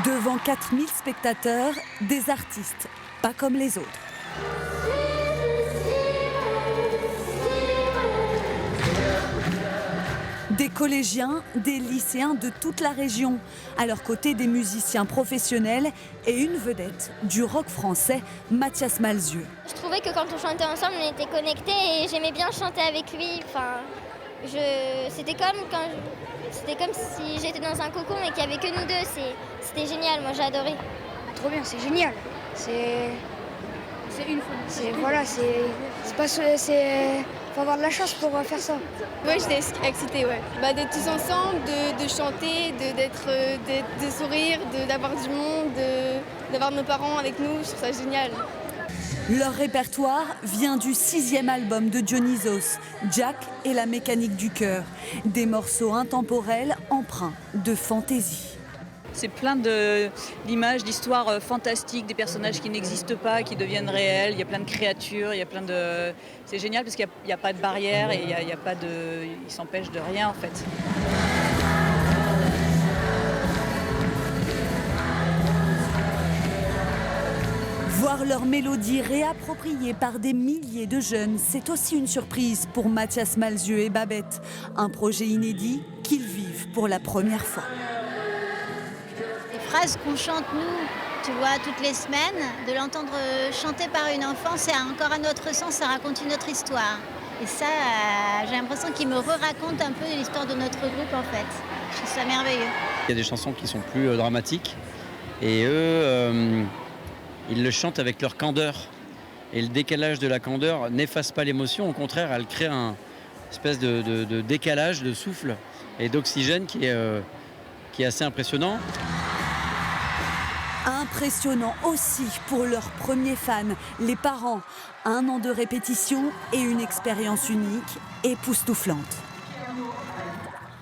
Devant 4000 spectateurs, des artistes, pas comme les autres. Des collégiens, des lycéens de toute la région. À leur côté, des musiciens professionnels et une vedette du rock français, Mathias Malzieu. Je trouvais que quand on chantait ensemble, on était connectés et j'aimais bien chanter avec lui. C'était comme si j'étais dans un cocon et qu'il n'y avait que nous deux. C'était génial, moi j'ai adoré. Trop bien, c'est génial. C'est une fois. Voilà, faut avoir de la chance pour faire ça. Ouais, j'étais excitée, ouais. D'être tous ensemble, de chanter, de sourire, d'avoir du monde, d'avoir nos parents avec nous, je trouve ça génial. Leur répertoire vient du 6e album de Dionysos, Jack et la mécanique du cœur. Des morceaux intemporels empreints de fantaisie. C'est plein d'images, d'histoires fantastiques, des personnages qui n'existent pas, qui deviennent réels. Il y a plein de créatures, il y a plein de... C'est génial parce qu'il n'y a pas de barrière et il y a pas de... Ils s'empêchent de rien en fait. Voir leur mélodie réappropriée par des milliers de jeunes, c'est aussi une surprise pour Mathias Malzieu et Babette. Un projet inédit qu'ils vivent pour la première fois. Les phrases qu'on chante, nous, tu vois, toutes les semaines, de l'entendre chanter par une enfant, c'est encore un autre sens, ça raconte une autre histoire. Et ça, j'ai l'impression qu'ils me racontent un peu l'histoire de notre groupe, en fait. Je trouve ça merveilleux. Il y a des chansons qui sont plus dramatiques, et eux, ils le chantent avec leur candeur. Et le décalage de la candeur n'efface pas l'émotion, au contraire, elle crée un espèce de décalage, de souffle et d'oxygène qui est assez impressionnant. Impressionnant aussi pour leurs premiers fans, les parents. 1 an de répétition et une expérience unique, époustouflante.